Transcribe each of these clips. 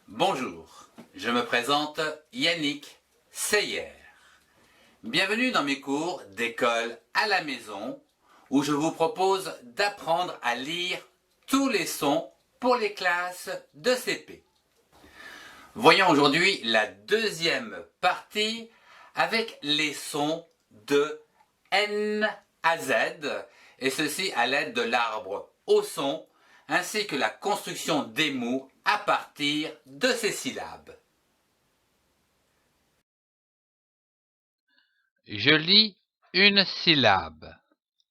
Bonjour, je me présente Yannick Seyer. Bienvenue dans mes cours d'école à la maison où je vous propose d'apprendre à lire tous les sons pour les classes de CP. Voyons aujourd'hui la deuxième partie avec les sons de N à Z et ceci à l'aide de l'arbre au son ainsi que la construction des mots à partir de ces syllabes. Je lis une syllabe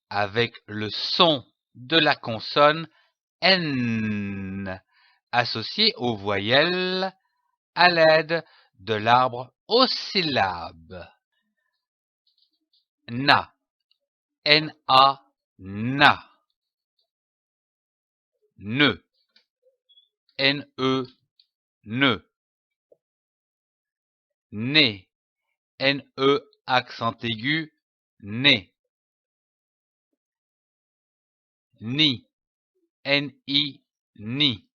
avec le son de la consonne N associé aux voyelles à l'aide de l'arbre aux syllabes. Na, N-A, na. Ne, N-E, ne. Né, N-E accent aigu, né. Ni, N-I, ni.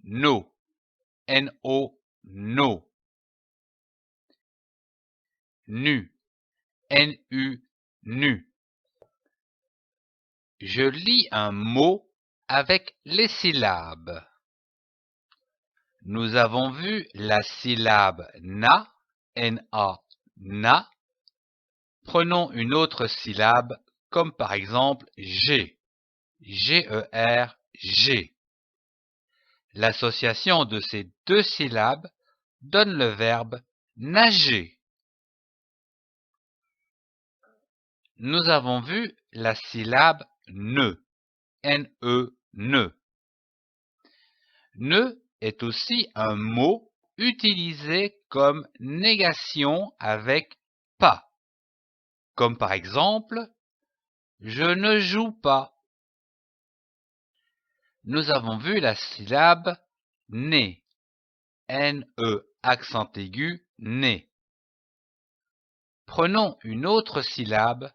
No, N-O, no. Nu, N-U, nu. Je lis un mot avec les syllabes. Nous avons vu la syllabe na, N-A, na. Prenons une autre syllabe comme par exemple G, G-E-R, G. L'association de ces deux syllabes donne le verbe nager. Nous avons vu la syllabe ne, N-E, ne. Ne est aussi un mot utilisé comme négation avec pas, comme par exemple je ne joue pas. Nous avons vu la syllabe né, N-E accent aigu, né. Prenons une autre syllabe,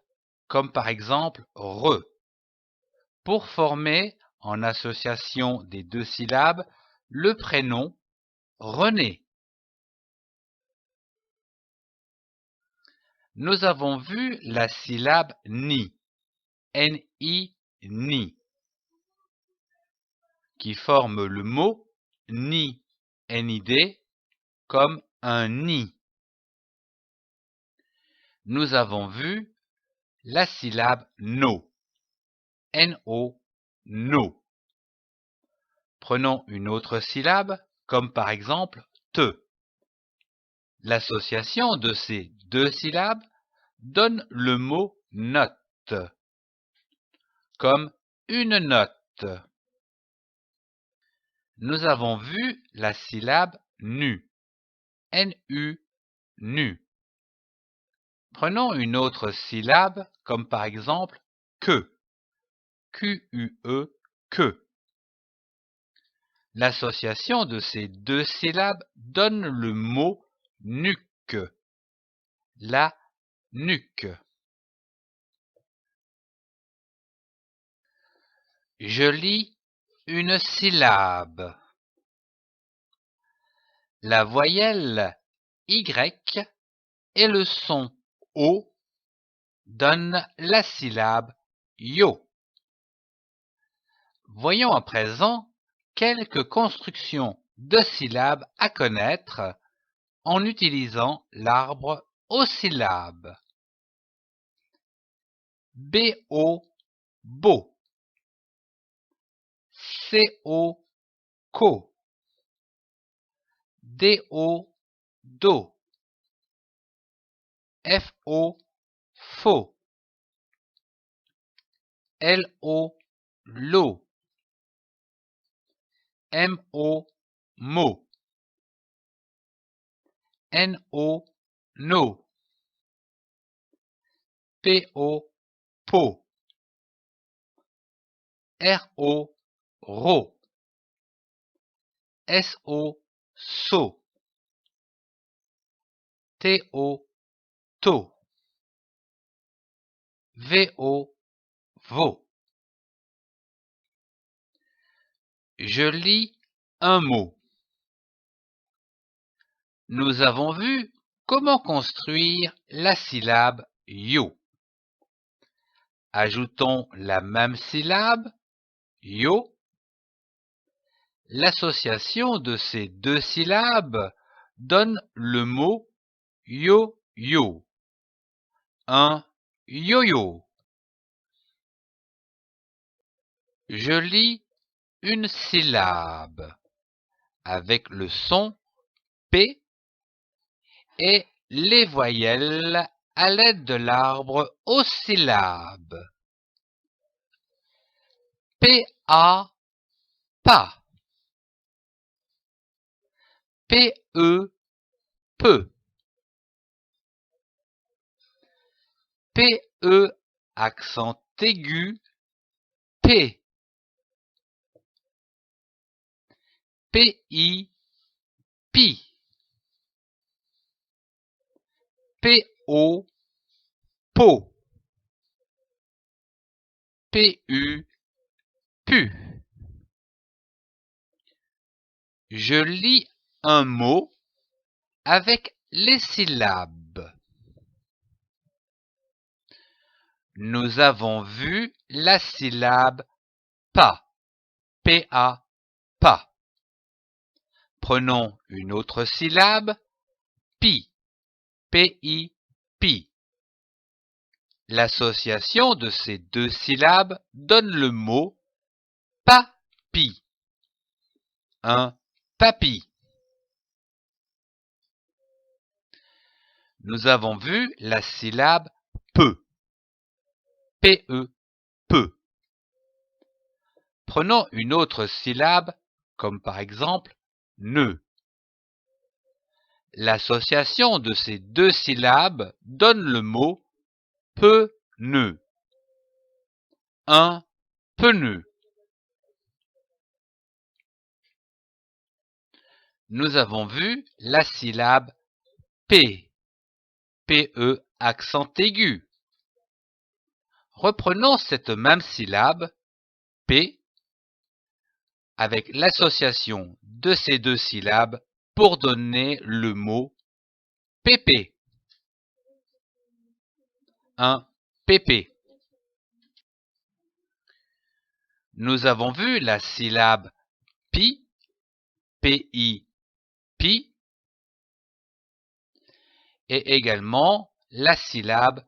comme par exemple re, pour former, en association des deux syllabes, le prénom René. Nous avons vu la syllabe ni, N-I, ni, qui forme le mot ni, N-I-D, comme un nid. Nous avons vu la syllabe no, N-O, no. Prenons une autre syllabe, comme par exemple te. L'association de ces deux syllabes donne le mot note, comme une note. Nous avons vu la syllabe nu, N-U, nu. Prenons une autre syllabe, comme par exemple que, Q-U-E, que. L'association de ces deux syllabes donne le mot nuque, la nuque. Je lis une syllabe. La voyelle Y et le son O donnent la syllabe yo. Voyons à présent quelques constructions de syllabes à connaître en utilisant l'arbre aux syllabes. B-O, beau. C-O, co. D-O, do. F-O, faux. L-O, lo. M-O, mo. N-O, no. P-O, po. R-O, ro. S-O, so. T-O, to. V-O, vo. Je lis un mot. Nous avons vu comment construire la syllabe yo. Ajoutons la même syllabe, yo. L'association de ces deux syllabes donne le mot yo-yo. Un yo-yo. Je lis une syllabe avec le son P et les voyelles à l'aide de l'arbre aux syllabes. P-A, pas. P-E, peu. P-E, accent aigu, P. P-I, pi. P-O, po. P-U, pu. Je lis un mot avec les syllabes. Nous avons vu la syllabe pas, P-A, pas. Prenons une autre syllabe, pi, P-I, pi. L'association de ces deux syllabes donne le mot papi. Un papy. Nous avons vu la syllabe peu, P-E, peu. Prenons une autre syllabe, comme par exemple ne. L'association de ces deux syllabes donne le mot pneu. Un pneu. Nous avons vu la syllabe P, P-E accent aigu. Reprenons cette même syllabe, P, avec l'association de ces deux syllabes pour donner le mot pépé. Un pépé. Nous avons vu la syllabe pi, P-I, pi, et également la syllabe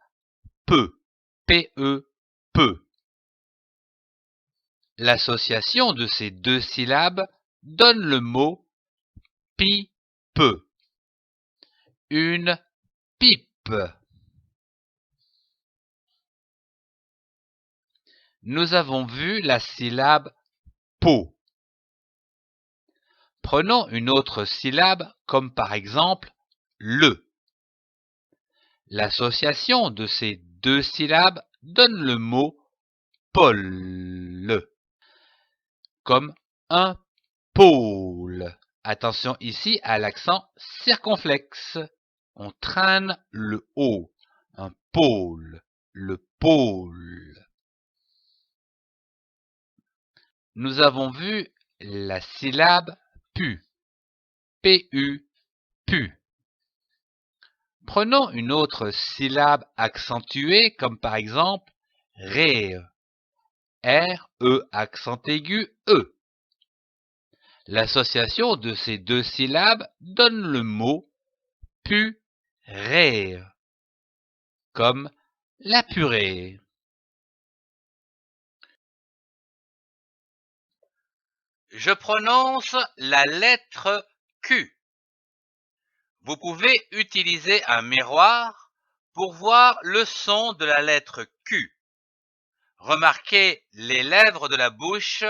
peu, P-E, peu. L'association de ces deux syllabes donne le mot pipe. Une pipe. Nous avons vu la syllabe po. Prenons une autre syllabe comme par exemple le. L'association de ces deux syllabes donne le mot pôle, comme un pôle. Attention ici à l'accent circonflexe. On traîne le O. Un pôle, le pôle. Nous avons vu la syllabe pu, P-U, pu. Prenons une autre syllabe accentuée comme par exemple ré, R-E accent aigu E. L'association de ces deux syllabes donne le mot purée, comme la purée. Je prononce la lettre Q. Vous pouvez utiliser un miroir pour voir le son de la lettre Q. Remarquez les lèvres de la bouche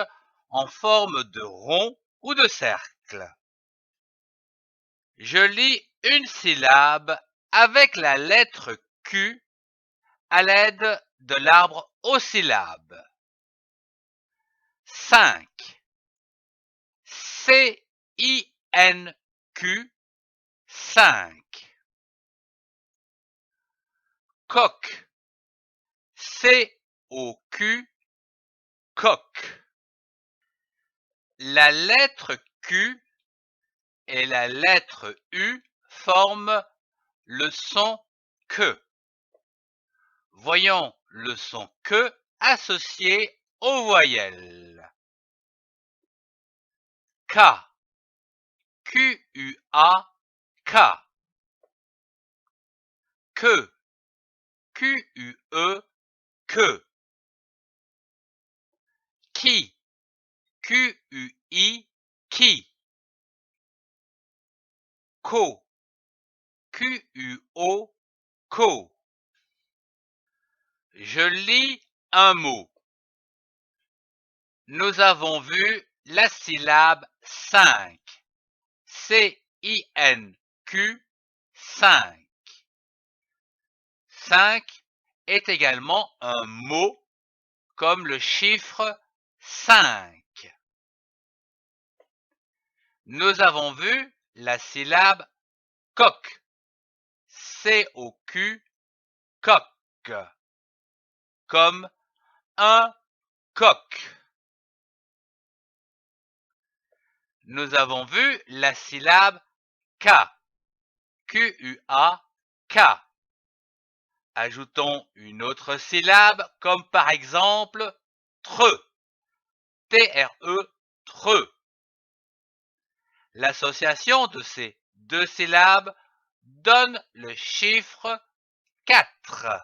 en forme de rond ou de cercle. Je lis une syllabe avec la lettre Q à l'aide de l'arbre aux syllabes. 5. C-I-N-Q, 5. Coq, C-O-Q, coq. La lettre Q et la lettre U forment le son que. Voyons le son que associé aux voyelles. K, Q-U-A, K. Que, Q-U-E, que. Qui, Q-U-I, qui. Co, Q-U-O, co. Je lis un mot. Nous avons vu la syllabe 5. C-I-N-Q, 5. 5 est également un mot comme le chiffre 5. Nous avons vu la syllabe coq. C-O-Q, coq. Comme un coq. Nous avons vu la syllabe K. Q-U-A, K. Ajoutons une autre syllabe, comme par exemple tre. T-R-E, tre. L'association de ces deux syllabes donne le chiffre 4.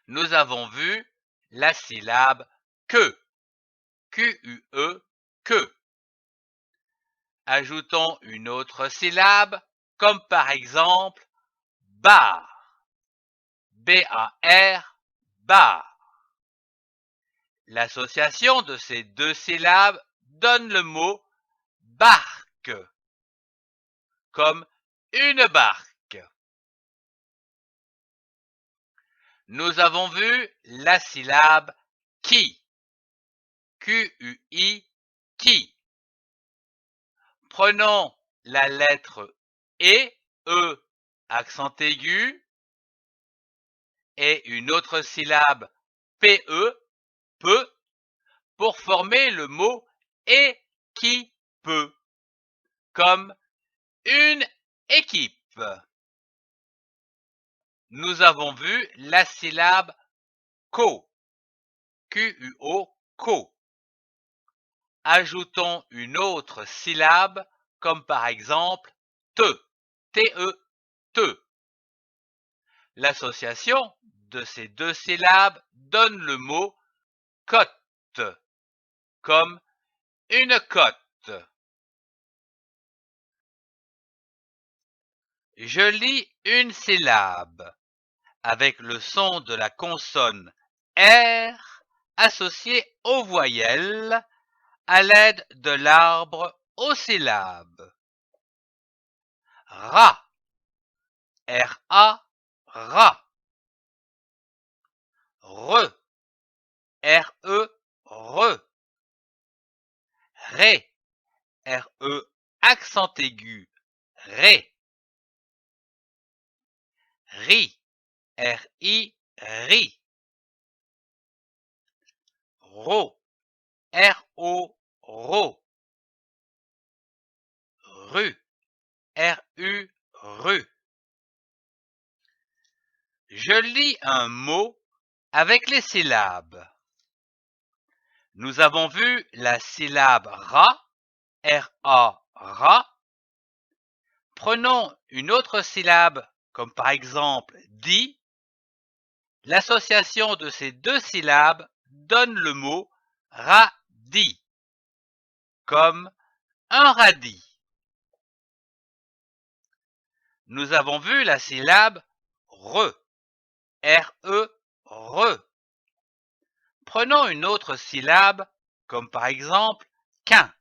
Nous avons vu la syllabe que. Q-U-E, que. Ajoutons une autre syllabe, comme par exemple bar. B-A-R, bar. L'association de ces deux syllabes donne le mot barque, comme une barque. Nous avons vu la syllabe qui. Q-U-I, qui. Prenons la lettre E, accent aigu, et une autre syllabe PE, peu, pour former le mot équipe, comme une équipe. Nous avons vu la syllabe co, Q-U-O, co. Ajoutons une autre syllabe, comme par exemple te, T-E, te. L'association de ces deux syllabes donne le mot cote, comme une cote. Je lis une syllabe avec le son de la consonne R associé aux voyelles à l'aide de l'arbre aux syllabes. Ra, R-A, ra. Re, R-E, re. Ré, R-E, accent aigu, ré. Ri, R-I, ri. Ro, R-O, ro. Ru, R-U, ru. Je lis un mot avec les syllabes. Nous avons vu la syllabe ra, R-A, ra. Prenons une autre syllabe, comme par exemple di. L'association de ces deux syllabes donne le mot radis, comme un radis. Nous avons vu la syllabe re, R-E, re. Prenons une autre syllabe, comme par exemple qu'un.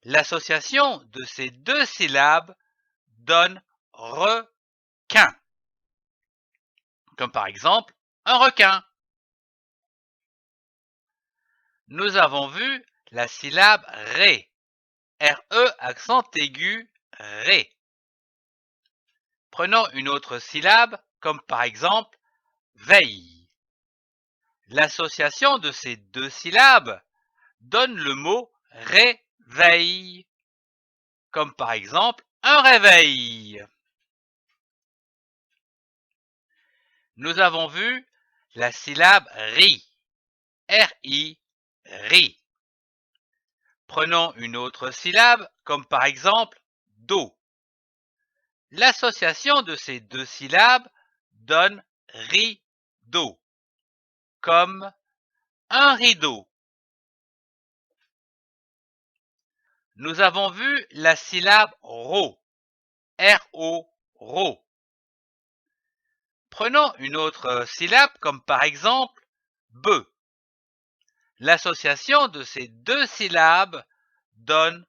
L'association de ces deux syllabes donne requin, comme par exemple un requin. Nous avons vu la syllabe ré, R-E accent aigu, ré. Prenons une autre syllabe, comme par exemple veille. L'association de ces deux syllabes donne le mot réveil, comme par exemple un réveil. Nous avons vu la syllabe ri, R-I, ri. Prenons une autre syllabe, comme par exemple do. L'association de ces deux syllabes donne rideau, comme un rideau. Nous avons vu la syllabe ro, R-O, ro. Prenons une autre syllabe comme par exemple be. L'association de ces deux syllabes donne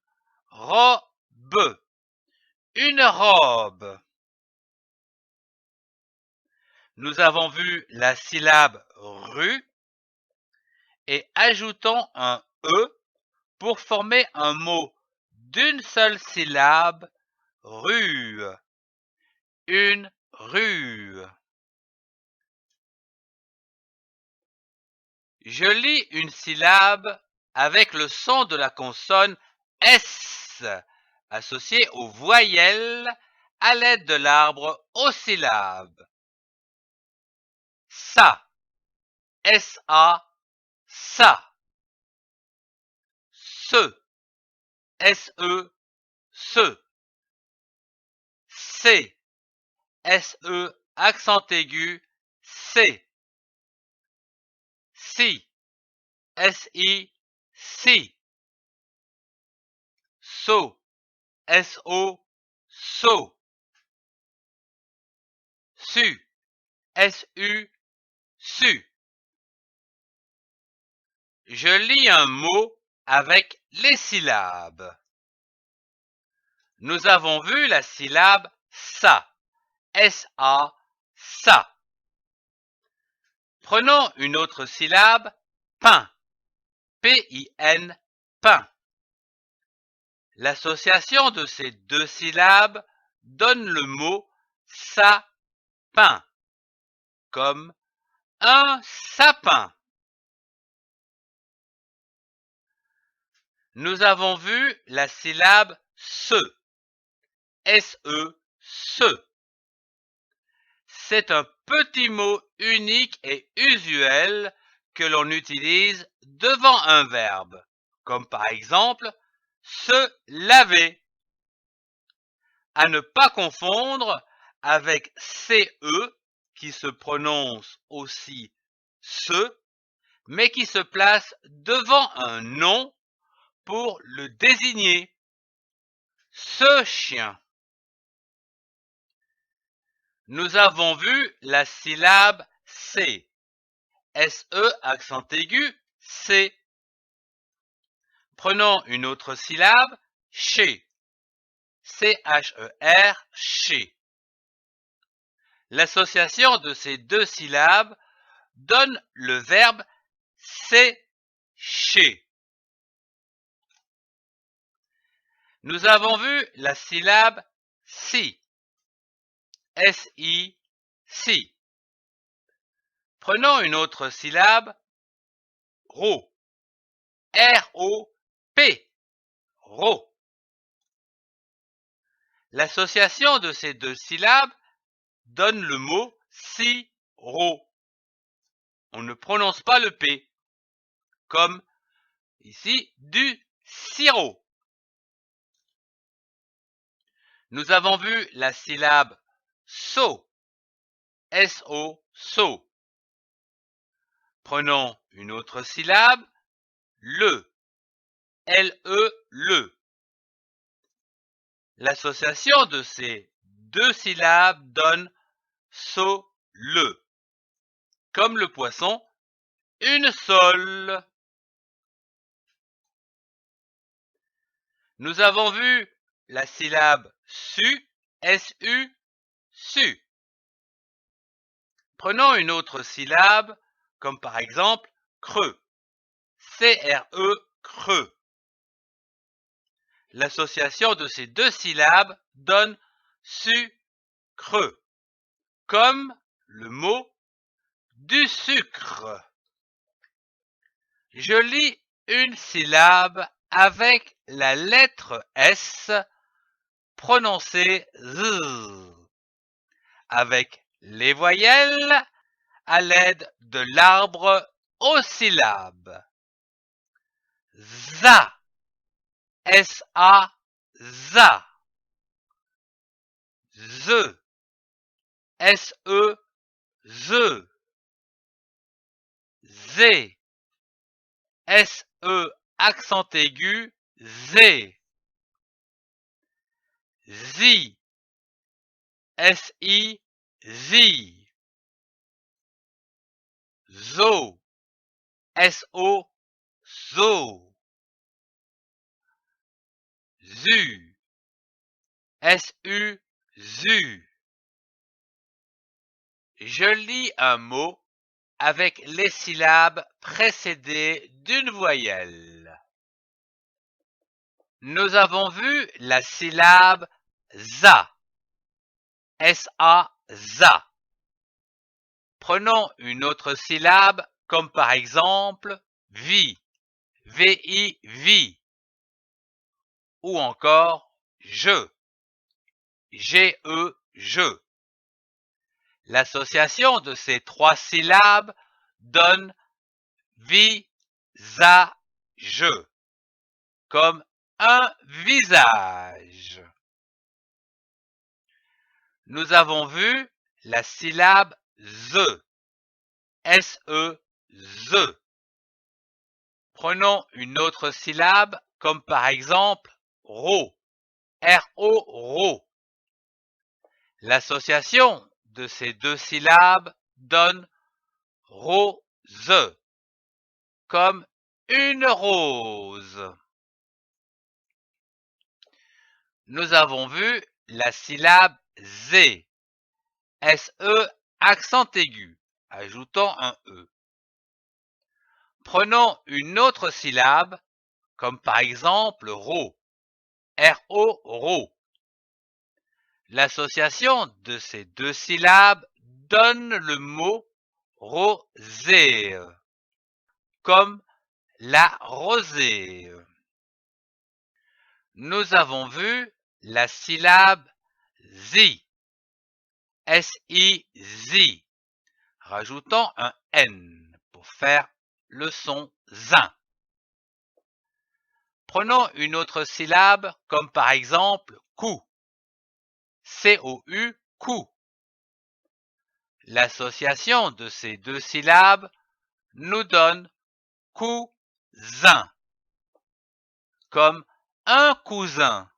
robe, une robe. Nous avons vu la syllabe ru et ajoutons un e pour former un mot d'une seule syllabe, rue, une rue. Je lis une syllabe avec le son de la consonne S associée aux voyelles à l'aide de l'arbre aux syllabes. Ça, S-A, ça. Se, S-E, se. C, S-E, accent aigu, C. Si, S-I, si. So, S-O, so. Su, S-U, su. Je lis un mot avec les syllabes. Nous avons vu la syllabe ça, S-A, ça. Prenons une autre syllabe, pain, P-I-N, pain. L'association de ces deux syllabes donne le mot sapin, comme un sapin. Nous avons vu la syllabe se, S-E, se. C'est un petit mot unique et usuel que l'on utilise devant un verbe, comme par exemple se laver. À ne pas confondre avec CE qui se prononce aussi se, mais qui se place devant un nom pour le désigner. Ce chien. Nous avons vu la syllabe C. S-E accent aigu, C. Prenons une autre syllabe, chez. C-H-E-R, chez. L'association de ces deux syllabes donne le verbe sécher. Nous avons vu la syllabe si, S-I, si. Prenons une autre syllabe, ro, R-O-P, ro. L'association de ces deux syllabes donne le mot sirop. On ne prononce pas le P, comme ici du sirop. Nous avons vu la syllabe so, S-O, so. Prenons une autre syllabe, le, L-E, le. L'association de ces deux syllabes donne so, le. Comme le poisson, une sole. Nous avons vu la syllabe su, S-U, su. Prenons une autre syllabe, comme par exemple creux, C-R-E, creux. L'association de ces deux syllabes donne sucre, comme le mot du sucre. Je lis une syllabe avec la lettre S prononcée Z, avec les voyelles à l'aide de l'arbre aux syllabes. ZA, S-A, ZA. Z, S-E, Z. Z, S-E, accent aigu, Z. Zi, S-I, Zi. Zo, S-O, Zo. Zu, S-U, Zu. Je lis un mot avec les syllabes précédées d'une voyelle. Nous avons vu la syllabe ZA, S-A, ZA. Prenons une autre syllabe comme par exemple vi, V-I, vi, ou encore je, G-E, je. L'association de ces trois syllabes donne visage, comme un visage. Nous avons vu la syllabe ze, S-E, ze. Prenons une autre syllabe comme par exemple ro, R-O, ro. L'association de ces deux syllabes donne rose, comme une rose. Nous avons vu la syllabe Z, S-E, accent aigu, ajoutant un E. Prenons une autre syllabe, comme par exemple ro, R-O, ro. L'association de ces deux syllabes donne le mot rosée, comme la rosée. Nous avons vu la syllabe zi, S-I, zi, rajoutant un N pour faire le son zin. Prenons une autre syllabe comme par exemple cou, C-O-U, cou. L'association de ces deux syllabes nous donne cousin, comme un cousin.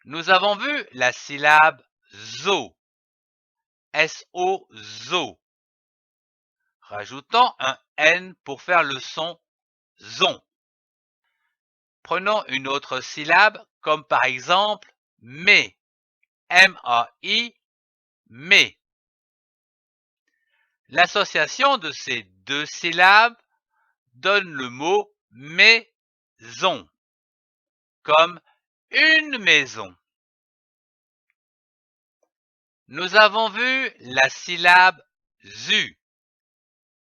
Nous avons vu la syllabe zo, S-O, zo, rajoutant un N pour faire le son zon. Prenons une autre syllabe comme par exemple mais, M-A-I, mais. L'association de ces deux syllabes donne le mot maison, comme une maison. Nous avons vu la syllabe zu,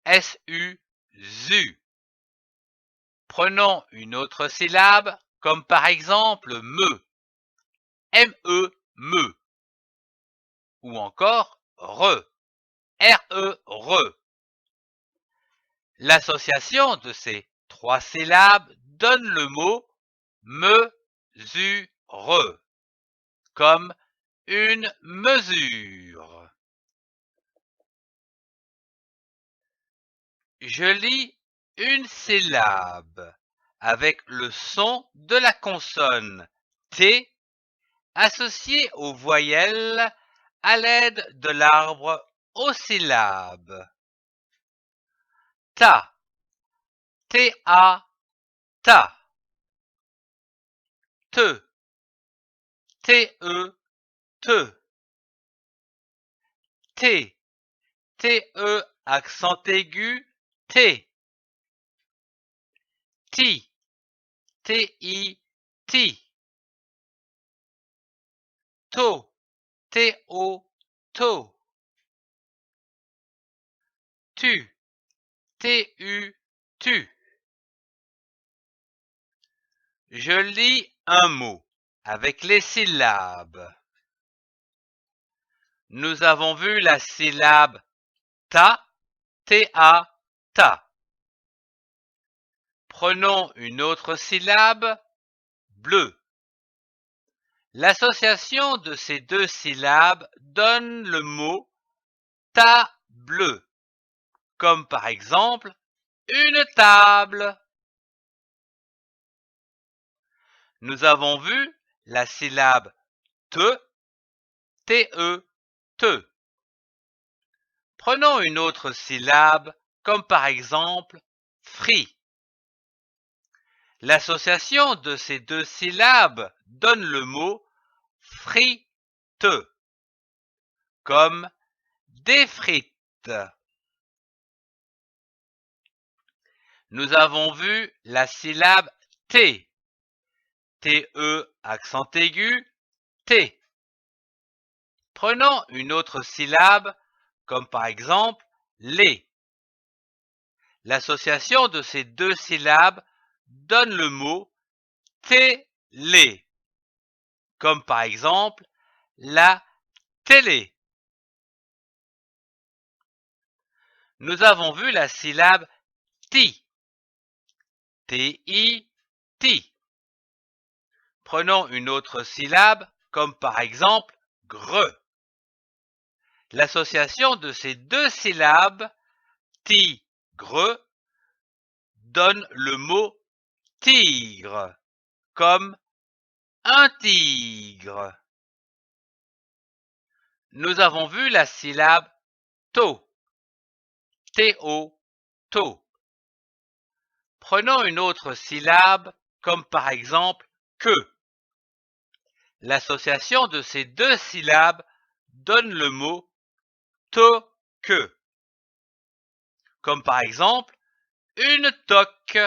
S-U, zu. Prenons une autre syllabe comme par exemple me, M-E, me. Ou encore re, R-E, re. L'association de ces trois syllabes donne le mot mesure, comme une mesure. Je lis une syllabe avec le son de la consonne T associée aux voyelles à l'aide de l'arbre aux syllabes. Ta, T-A, ta. Te, T-E, te. T, T-E, accent aigu, T. Ti, T-I, ti. To, T-O, to. Tu, tu, tu. Je lis un mot avec les syllabes. Nous avons vu la syllabe ta, ta, ta. Prenons une autre syllabe, bleu. L'association de ces deux syllabes donne le mot ta bleu, comme par exemple une table. Nous avons vu la syllabe te, te. Prenons une autre syllabe, comme par exemple free. L'association de ces deux syllabes donne le mot frite, comme des frites. Nous avons vu la syllabe T, T-E accent aigu, T. Prenons une autre syllabe, comme par exemple les. L'association de ces deux syllabes donne le mot télé, comme par exemple la télé. Nous avons vu la syllabe ti, T-I, ti. Prenons une autre syllabe, comme par exemple gre. L'association de ces deux syllabes, tigre, donne le mot tigre, comme un tigre. Nous avons vu la syllabe to, T-O, to. Prenons une autre syllabe, comme par exemple que. L'association de ces deux syllabes donne le mot que, comme par exemple une toque.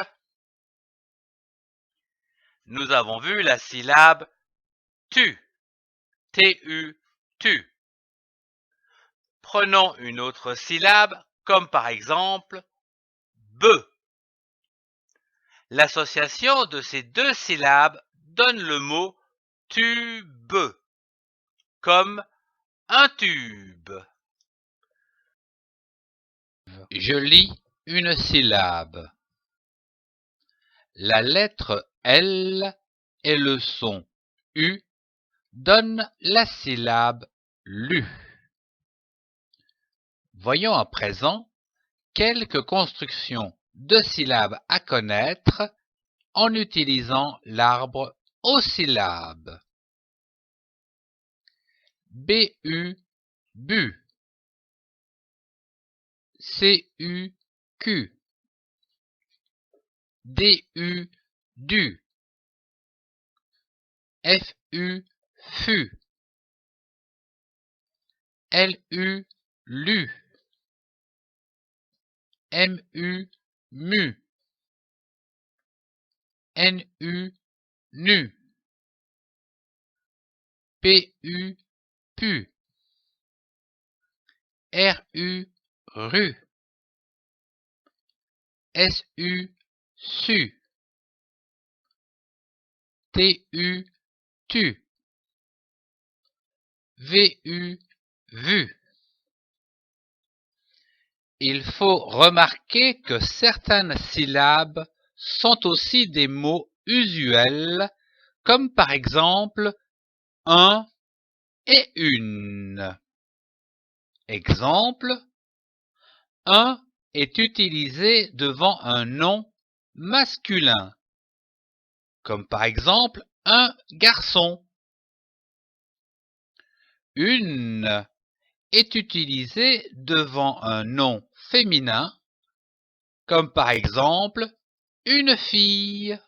Nous avons vu la syllabe tu, tu, tu. Prenons une autre syllabe, comme par exemple be. L'association de ces deux syllabes donne le mot tube, comme un tube. Je lis une syllabe. La lettre L et le son U donnent la syllabe lu. Voyons à présent quelques constructions de syllabes à connaître en utilisant l'arbre aux syllabes. BU, bu. CU, DU, du. FU, fu. LU, lu. MU, mu. NU, nu. PU, pu. RU, ru. SU, su. TU, tu. VU, vu. Il faut remarquer que certaines syllabes sont aussi des mots usuels, comme par exemple un et une. Exemple, un est utilisé devant un nom masculin, comme par exemple un garçon. Une est utilisée devant un nom féminin, comme par exemple une fille.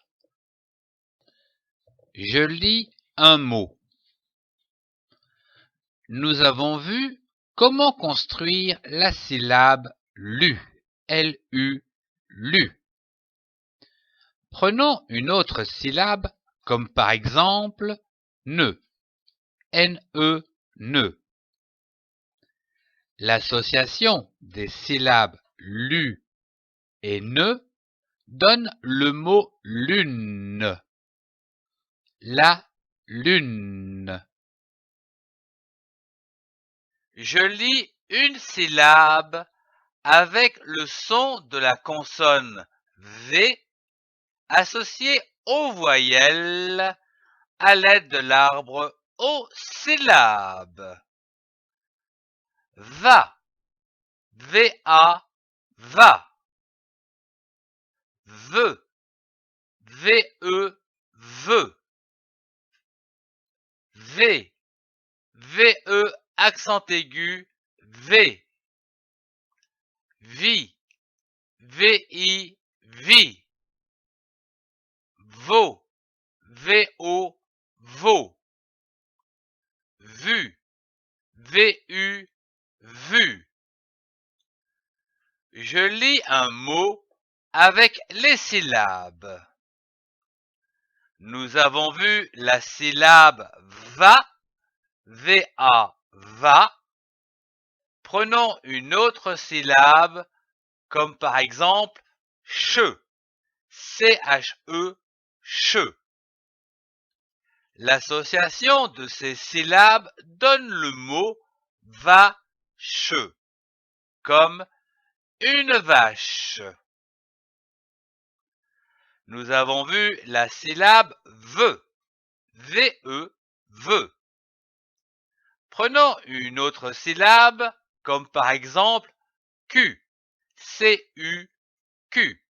Je lis un mot. Nous avons vu comment construire la syllabe lu, L-U, lu. Prenons une autre syllabe, comme par exemple ne, N-E, ne. L'association des syllabes lu et ne donnent le mot lune. La lune. Je lis une syllabe avec le son de la consonne V associé aux voyelles à l'aide de l'arbre aux syllabes. Va, V-A, va. Ve, V-E, veut. V, V-E, accent aigu, V. Vi, V-I, vi. Vaut, V-O, vaut. Vu, V-U, vu. Je lis un mot avec les syllabes. Nous avons vu la syllabe va, V-A, va. Prenons une autre syllabe, comme par exemple che, C-H-E, che. L'association de ces syllabes donne le mot vache, comme une vache. Nous avons vu la syllabe ve, V-E, veut. Prenons une autre syllabe, comme par exemple Q, C-U-Q.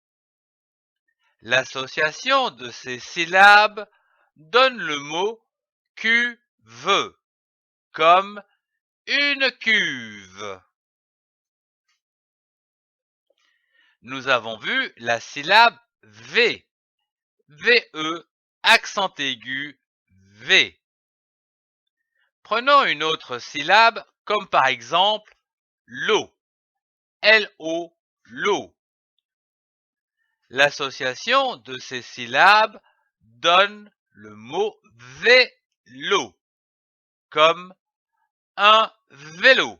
L'association de ces syllabes donne le mot cuve, comme une cuve. Nous avons vu la syllabe V, V-E, accent aigu, V. Prenons une autre syllabe, comme par exemple l'eau, L-O, l'eau. L'association de ces syllabes donne le mot vélo, comme un vélo.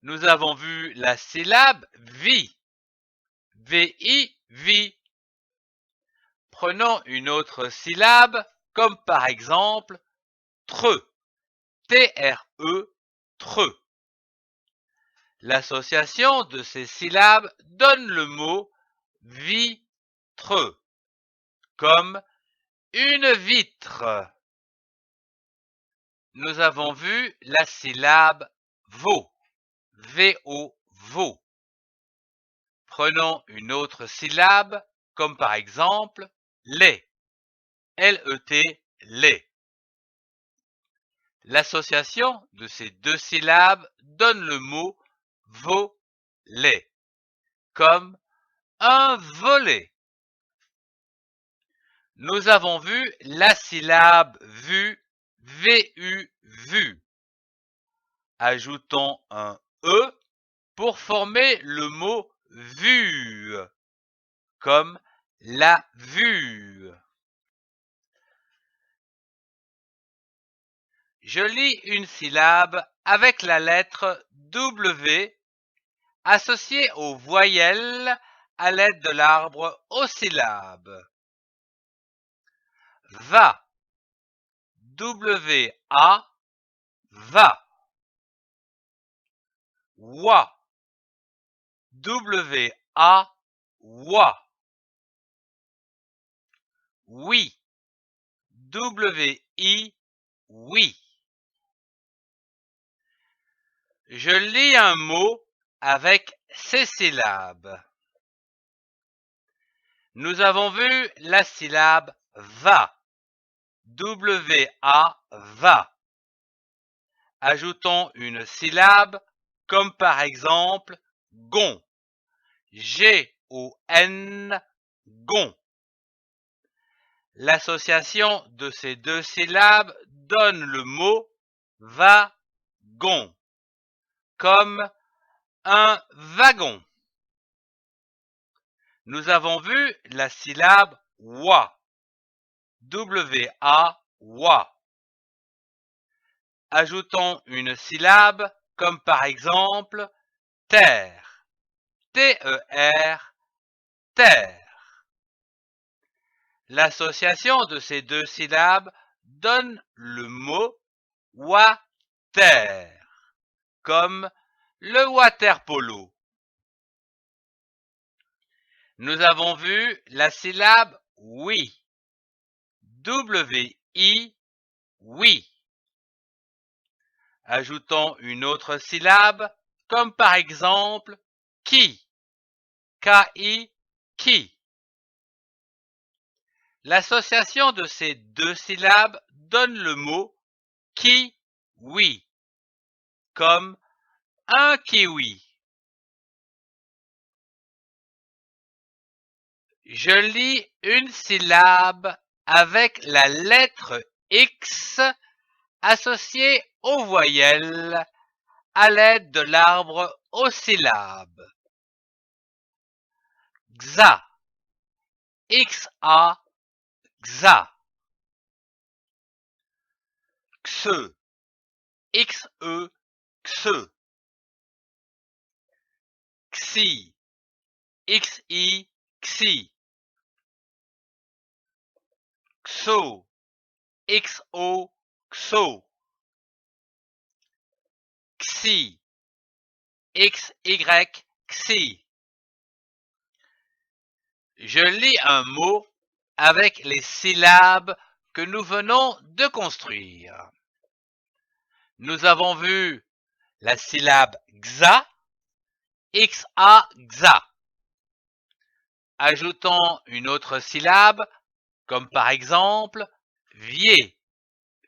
Nous avons vu la syllabe vi, V-I, vi. Prenons une autre syllabe, comme par exemple tre, T-R-E, tre. L'association de ces syllabes donne le mot vitre, comme une vitre. Nous avons vu la syllabe vaut, V-O, vaut. Prenons une autre syllabe, comme par exemple lait, L-E-T, lait. L'association de ces deux syllabes donne le mot volet, comme un volet. Nous avons vu la syllabe vu, V-U, vu. Ajoutons un E pour former le mot vue, comme la vue. Je lis une syllabe avec la lettre W associée aux voyelles à l'aide de l'arbre aux syllabes. Va, W-A, va. Wa, W-A, wa. Oui, W-I, oui. Je lis un mot avec ces syllabes. Nous avons vu la syllabe va, W-A, va. Ajoutons une syllabe, comme par exemple gon, G-O-N, gon. L'association de ces deux syllabes donne le mot wagon, comme un wagon. Nous avons vu la syllabe wa, W-A, wa. Ajoutons une syllabe, comme par exemple terre, T-E-R, terre. L'association de ces deux syllabes donne le mot water, comme le water polo. Nous avons vu la syllabe oui, W-I, oui. Ajoutons une autre syllabe, comme par exemple qui, K-I, qui. L'association de ces deux syllabes donne le mot qui-oui, comme un kiwi. Je lis une syllabe avec la lettre X associée aux voyelles à l'aide de l'arbre aux syllabes. Xa, X-A, xa. Xe, X-E, xe. Xi, X-I, xi. Xo, XO, xo. Xi, XY, xi. Je lis un mot avec les syllabes que nous venons de construire. Nous avons vu la syllabe xa, xa, xa. Ajoutons une autre syllabe, comme par exemple vier,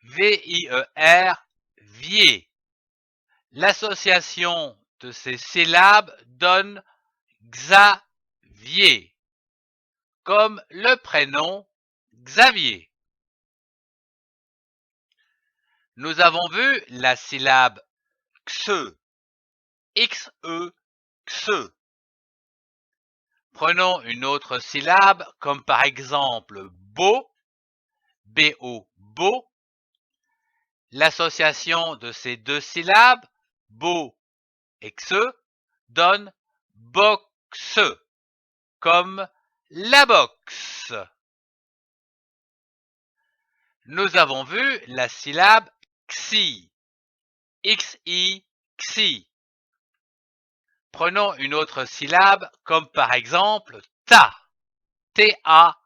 V-I-E-R, vier. L'association de ces syllabes donne Xavier, comme le prénom Xavier. Nous avons vu la syllabe xe, xe, xe. Prenons une autre syllabe, comme par exemple beau, B-O, beau. L'association de ces deux syllabes, beau et xe, donne boxe, comme la boxe. Nous avons vu la syllabe xi, xi, xi. Prenons une autre syllabe, comme par exemple ta, ta,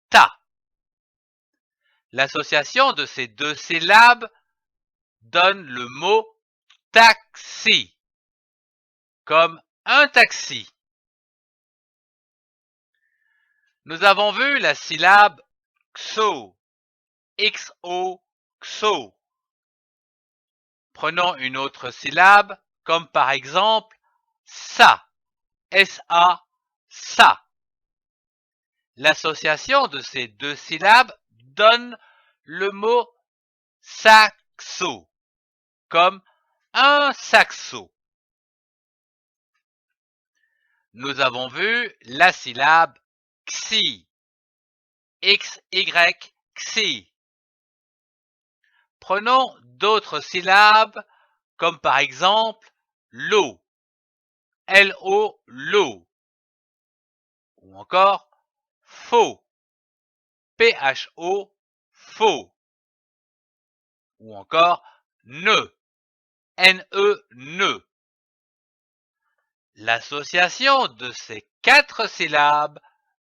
ta. L'association de ces deux syllabes donne le mot taxi, comme un taxi. Nous avons vu la syllabe xo, xo, xo. Prenons une autre syllabe, comme par exemple sa, sa, sa. L'association de ces deux syllabes donne le mot saxo, comme un saxo. Nous avons vu la syllabe xi, xy, xi. Prenons d'autres syllabes, comme par exemple l'eau, lo, l'eau. Ou encore faux, pho, faux. Ou encore ne, ne. L'association de ces quatre syllabes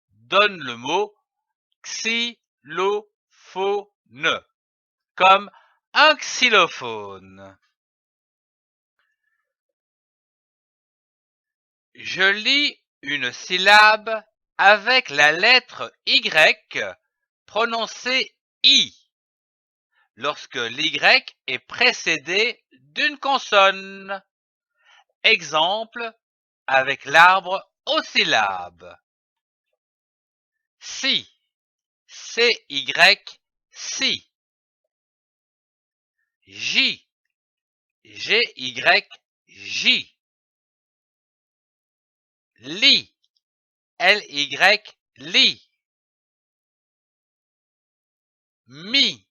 donne le mot xylophone, comme un xylophone. Je lis une syllabe avec la lettre Y prononcée I, lorsque l'Y est précédé d'une consonne. Exemple avec l'arbre aux syllabes. Si, C-Y, si. J, G-Y, J. Li, L-Y, li. Mi,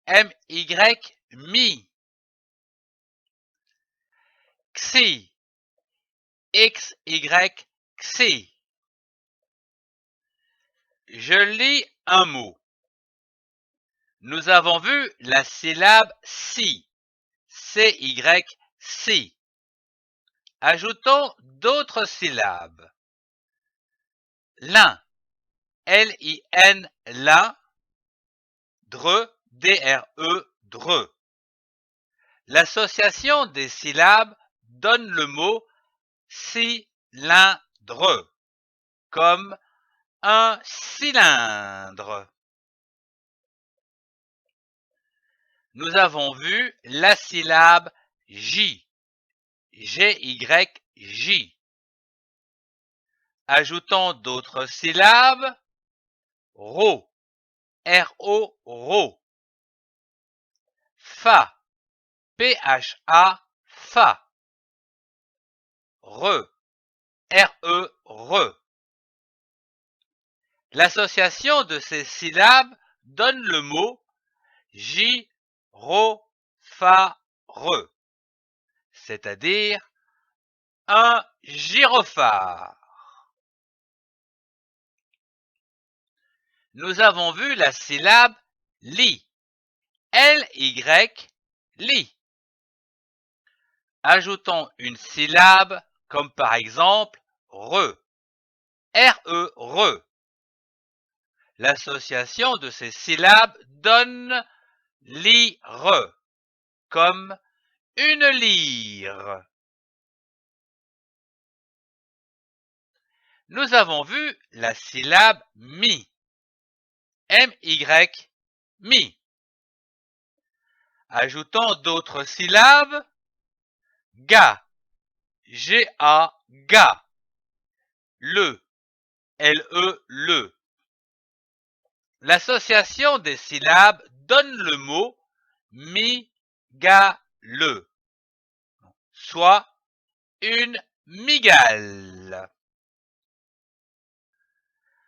M-Y, mi. Xi, X, Y, xi. Je lis un mot. Nous avons vu la syllabe si. C-Y, si. Ajoutons d'autres syllabes. Lin, L-I-N, lin. Dre, D-R-E, dre. L'association des syllabes donne le mot cylindre, comme un cylindre. Nous avons vu la syllabe J, G-Y-J. Ajoutons d'autres syllabes. Ro, R-O, ro. Fa, P-H-A, fa. Re, R-E, re. L'association de ces syllabes donne le mot gyrophare, c'est-à-dire un gyrophare. Nous avons vu la syllabe li, L-Y, li. Ajoutons une syllabe comme par exemple re, R-E, re. L'association de ces syllabes donne lire, comme une lyre. Nous avons vu la syllabe mi, M-Y, mi. Ajoutons d'autres syllabes. Ga, G-A, ga. Le, L-E, le. L'association des syllabes donne le mot mi-ga-le, soit une migale.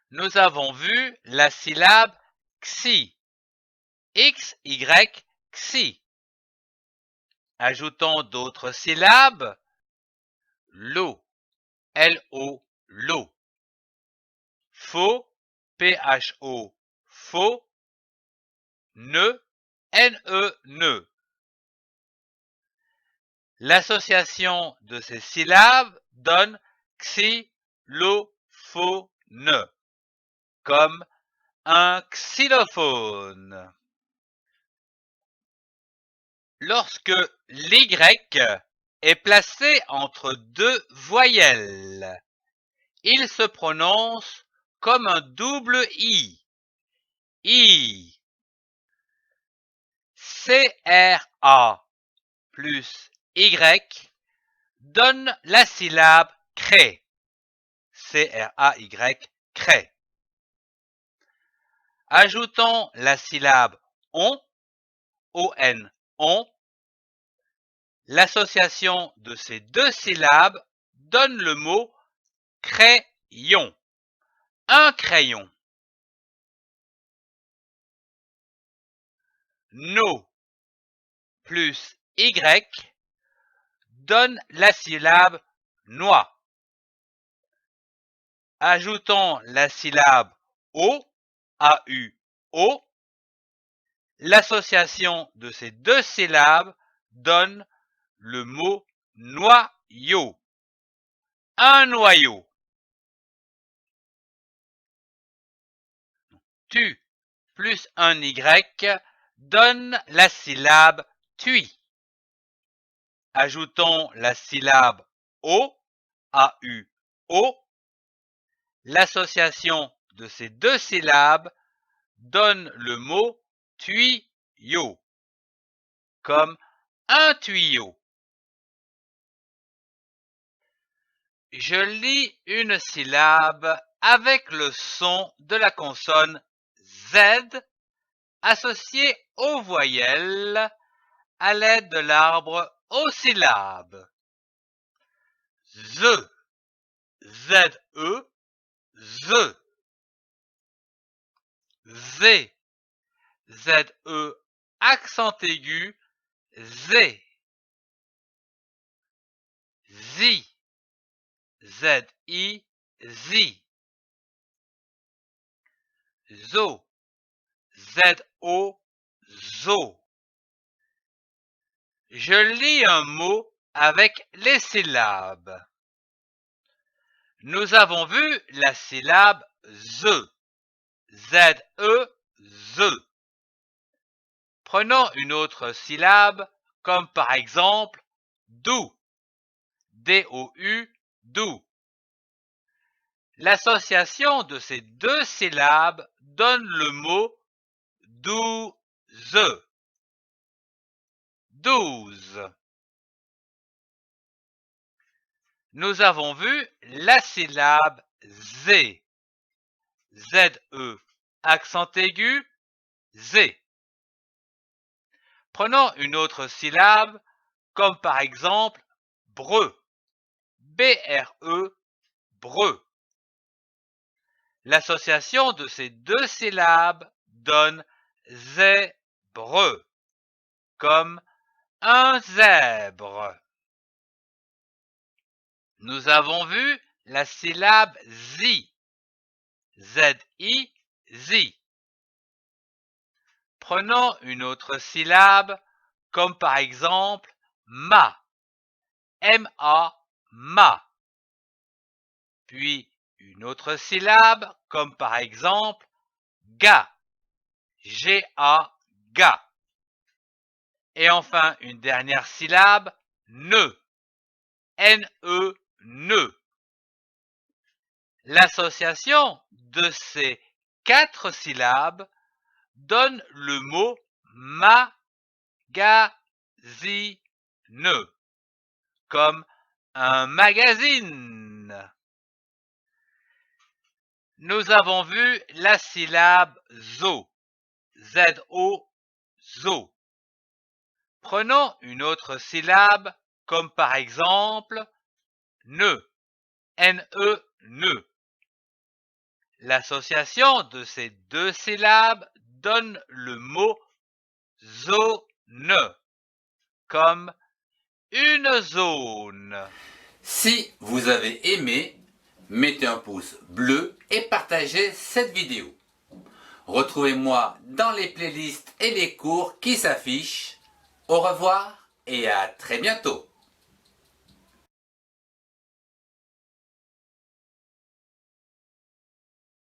Nous avons vu la syllabe xi, X-Y, xi. Ajoutons d'autres syllabes. Lo, L-O, lo. Faux, P-H-O, faux. Ne, N-E, ne. L'association de ces syllabes donne xylophone, comme un xylophone. Lorsque l'Y est placé entre deux voyelles, il se prononce comme un double I. I. C-R-A plus Y donne la syllabe cré. C-R-A-Y, cré. Ajoutons la syllabe on, O-N, on. L'association de ces deux syllabes donne le mot crayon. Un crayon. No plus Y donne la syllabe noix. Ajoutons la syllabe O, A-U-O. L'association de ces deux syllabes donne le mot noyau. Un noyau. Tu plus un Y donne la syllabe tui. Ajoutons la syllabe O, A-U-O. L'association de ces deux syllabes donne le mot tuyau, comme un tuyau. Je lis une syllabe avec le son de la consonne Z associée aux voyelles à l'aide de l'arbre aux syllabes. Z, Z-E, Z. Z, Z-E, accent aigu, Z. Zi, Z-I, zi. Zo, Z-O, zo. Je lis un mot avec les syllabes. Nous avons vu la syllabe ze, Z-E, ze. Prenons une autre syllabe, comme par exemple dou, D-O-U, dou. L'association de ces deux syllabes donne le mot douze, douze. Nous avons vu la syllabe z, Z-E, accent aigu, z. Prenons une autre syllabe, comme par exemple breu, B-R-E, breu. L'association de ces deux syllabes donne zèbre, comme un zèbre. Nous avons vu la syllabe zi, Z-I, zi. Prenons une autre syllabe, comme par exemple ma, M-A, ma. Puis une autre syllabe, comme par exemple ga, G-A, ga. Et enfin une dernière syllabe, ne, N-E, ne. L'association de ces 4 syllabes donne le mot magazine, comme un magazine. Nous avons vu la syllabe zo, Z-O, zo. Prenons une autre syllabe, comme par exemple ne, N-E, ne. L'association de ces deux syllabes donne le mot zone, comme une zone. Si vous avez aimé, mettez un pouce bleu et partagez cette vidéo. Retrouvez-moi dans les playlists et les cours qui s'affichent. Au revoir et à très bientôt.